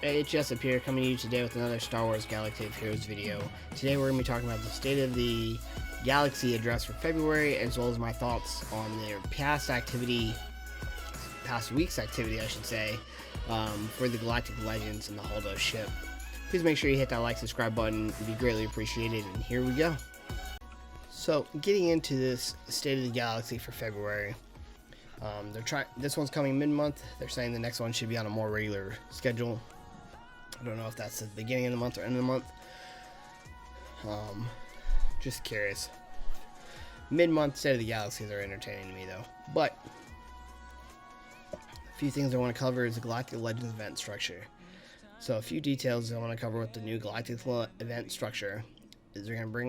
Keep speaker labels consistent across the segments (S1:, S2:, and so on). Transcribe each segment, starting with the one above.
S1: Hey, it's Jessup here, coming to you today with another Star Wars Galaxy of Heroes video. Today we're going to be talking about the State of the Galaxy address for February, as well as my thoughts on their past week's activity, I should say, for the Galactic Legends and the Holdo ship. Please make sure you hit that like, subscribe button, it would be greatly appreciated, and here we go. So, getting into this State of the Galaxy for February, this one's coming mid-month. They're saying the next one should be on a more regular schedule. I don't know if that's the beginning of the month or end of the month. Just curious. Mid-month State of the Galaxies are entertaining to me, though. But a few things I want to cover is the Galactic Legends event structure. So a few details I want to cover with the new Galactic event structure is they're going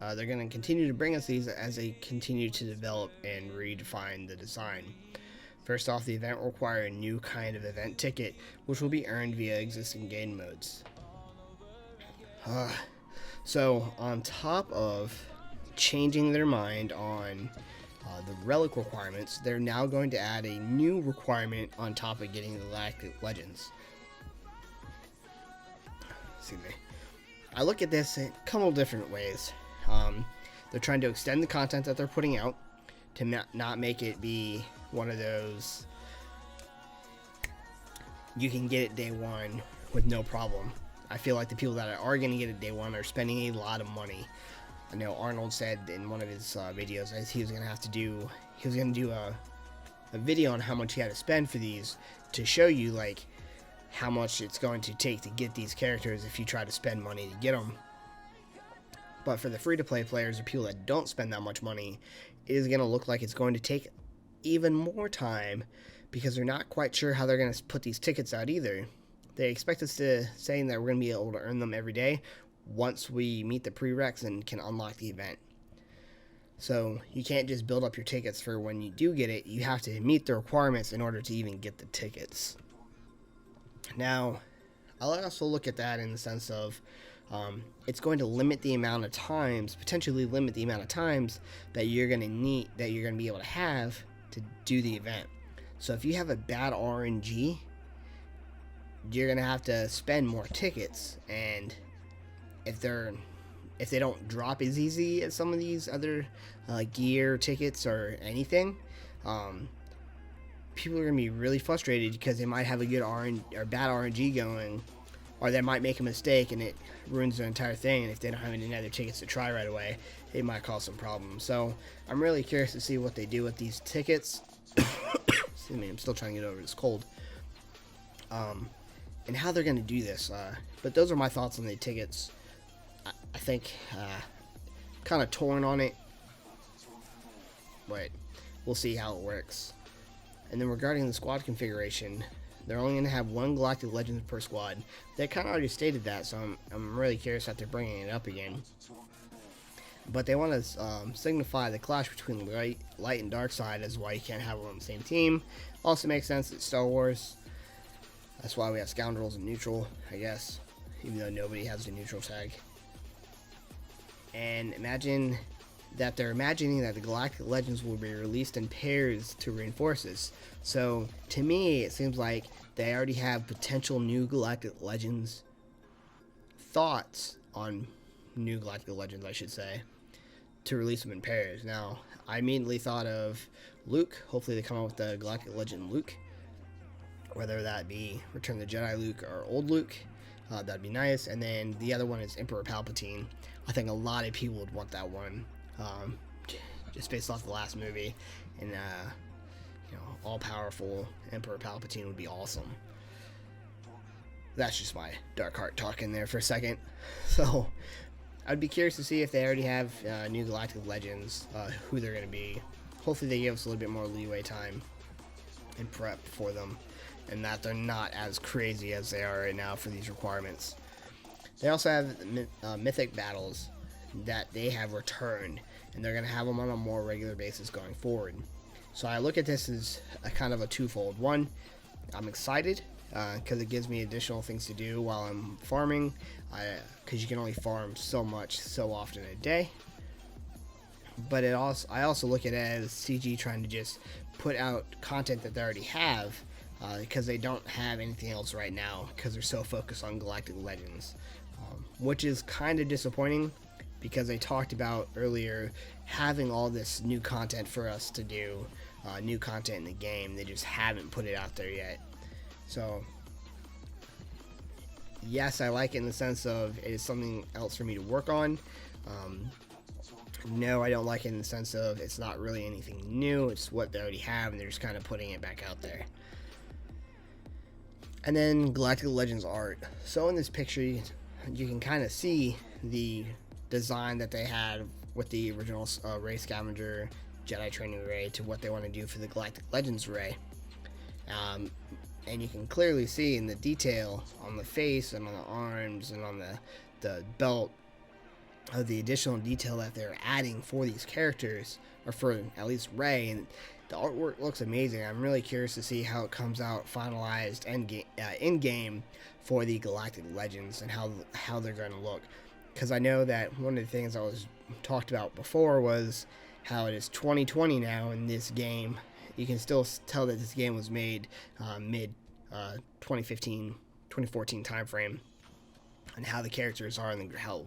S1: to continue to bring us these as they continue to develop and redefine the design. First off, the event will require a new kind of event ticket, which will be earned via existing game modes. So, on top of changing their mind on the relic requirements, they're now going to add a new requirement on top of getting the Galactic Legends. Excuse me. I look at this in a couple different ways. They're trying to extend the content that they're putting out to not make it be one of those you can get it day one with no problem. I feel like the people that are going to get it day one are spending a lot of money. I know Arnold said in one of his videos that he was going to do a video on how much he had to spend for these to show you like how much it's going to take to get these characters if you try to spend money to get them. But for the free-to-play players or people that don't spend that much money, it is going to look like it's going to take even more time because they're not quite sure how they're going to put these tickets out either. They expect us to saying that we're going to be able to earn them every day once we meet the prereqs and can unlock the event. So you can't just build up your tickets for when you do get it. You have to meet the requirements in order to even get the tickets. Now, I'll also look at that in the sense of it's going to limit the amount of times, potentially limit the amount of times that you're going to be able to have to do the event. So if you have a bad RNG, you're going to have to spend more tickets, and if they don't drop as easy as some of these other gear tickets or anything, people are going to be really frustrated because they might have a good bad RNG going, or they might make a mistake and it ruins their entire thing, and if they don't have any other tickets to try right away, it might cause some problems. So I'm really curious to see what they do with these tickets. Excuse me, I'm still trying to get over this cold. And how they're going to do this. But those are my thoughts on the tickets. I think kind of torn on it, but we'll see how it works. And then regarding the squad configuration, they're only going to have one Galactic Legends per squad. They kind of already stated that, so I'm really curious that they're bringing it up again. But they want to signify the clash between light and dark side as why you can't have them on the same team. Also makes sense, it's Star Wars. That's why we have scoundrels and neutral, I guess, even though nobody has the neutral tag. And imagine that they're imagining that the Galactic Legends will be released in pairs to reinforce this. So, to me, it seems like they already have potential new Galactic Legends thoughts on new Galactic Legends, I should say, to release them in pairs. Now, I immediately thought of Luke. Hopefully they come out with the Galactic Legend Luke, whether that be Return of the Jedi Luke or Old Luke. That'd be nice. And then the other one is Emperor Palpatine. I think a lot of people would want that one, just based off the last movie, and all-powerful Emperor Palpatine would be awesome. That's just my dark heart talking there for a second. So I'd be curious to see if they already have new Galactic Legends, who they're going to be. Hopefully they give us a little bit more leeway time and prep for them, and that they're not as crazy as they are right now for these requirements. They also have Mythic Battles that they have returned, and they're going to have them on a more regular basis going forward. So I look at this as a kind of a twofold. One, I'm excited because it gives me additional things to do while I'm farming, because you can only farm so much so often a day. But I also look at it as CG trying to just put out content that they already have because they don't have anything else right now because they're so focused on Galactic Legends, which is kind of disappointing because they talked about earlier having all this new content for us to do, new content in the game. They just haven't put it out there yet. So yes, I like it in the sense of it is something else for me to work on. No, I don't like it in the sense of it's not really anything new. It's what they already have, and they're just kind of putting it back out there. And then Galactic Legends art. So in this picture, you can kind of see the design that they had with the original Ray Scavenger Jedi Training Ray to what they want to do for the Galactic Legends Ray. And you can clearly see in the detail on the face and on the arms and on the belt of the additional detail that they're adding for these characters, or for at least Ray, and the artwork looks amazing. I'm really curious to see how it comes out finalized in game for the Galactic Legends and how they're going to look, because I know that one of the things that was talked about before was how it is 2020 now, in this game you can still tell that this game was made mid 2015 2014 time frame, and how the characters are and how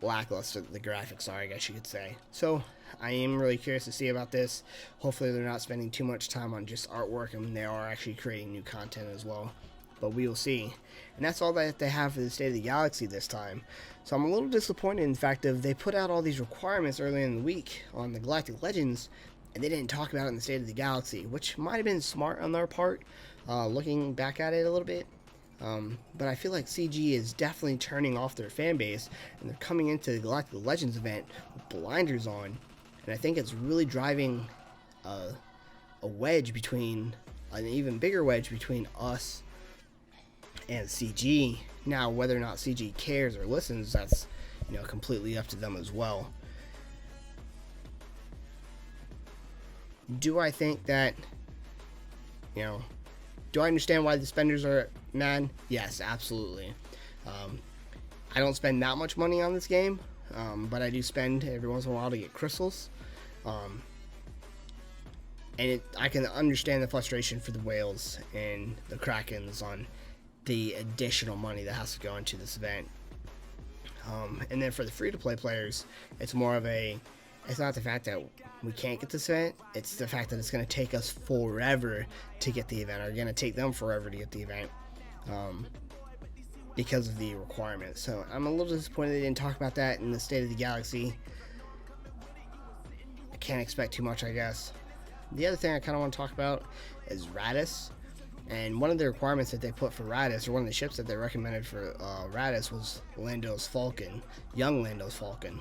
S1: lackluster the graphics are, I guess you could say. So I am really curious to see about this. Hopefully they're not spending too much time on just artwork, and they are actually creating new content as well, but we will see. And that's all that they have for the State of the Galaxy this time. So I'm a little disappointed in the fact that they put out all these requirements earlier in the week on the Galactic Legends, and they didn't talk about it in the State of the Galaxy, which might have been smart on their part, looking back at it a little bit. But I feel like CG is definitely turning off their fan base, and they're coming into the Galactic Legends event with blinders on, and I think it's really driving a wedge between, an even bigger wedge between us and CG. Now, whether or not CG cares or listens, that's, you know, completely up to them as well. Do I think that, you know, do I understand why the spenders are mad? Yes, absolutely. I don't spend that much money on this game, but I do spend every once in a while to get crystals. And I can understand the frustration for the whales and the krakens on the additional money that has to go into this event. And then for the free-to-play players, it's more of a, it's not the fact that we can't get this event, it's the fact that it's going to take us forever to get the event, or going to take them forever to get the event, because of the requirements. So I'm a little disappointed they didn't talk about that in the State of the Galaxy. I can't expect too much, I guess. The other thing I kind of want to talk about is Rattus. And one of the requirements that they put for Rattus, or one of the ships that they recommended for Rattus, was Lando's Falcon, young Lando's Falcon.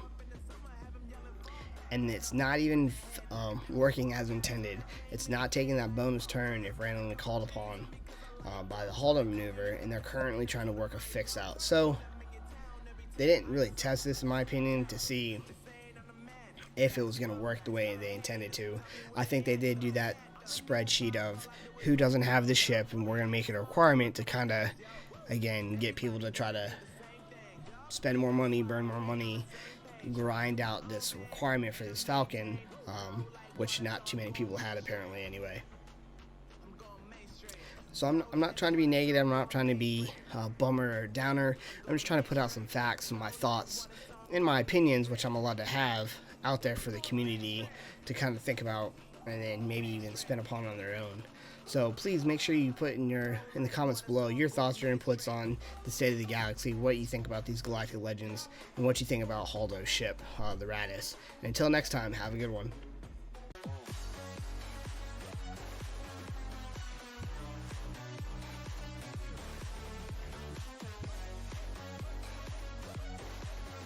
S1: And it's not even working as intended. It's not taking that bonus turn if randomly called upon by the Haldo maneuver, and they're currently trying to work a fix out. So they didn't really test this, in my opinion, to see if it was going to work the way they intended to. I think they did do that spreadsheet of who doesn't have the ship, and we're going to make it a requirement to kind of, again, get people to try to spend more money, burn more money, grind out this requirement for this Falcon, which not too many people had apparently anyway. So I'm not trying to be negative, I'm not trying to be a bummer or downer. I'm just trying to put out some facts and my thoughts and my opinions, which I'm allowed to have, out there for the community to kind of think about, and then maybe even spin upon on their own. So please make sure you put in the comments below your thoughts, your inputs on the State of the Galaxy, what you think about these Galactic Legends, and what you think about Haldo's ship, the Rattus. And until next time, have a good one.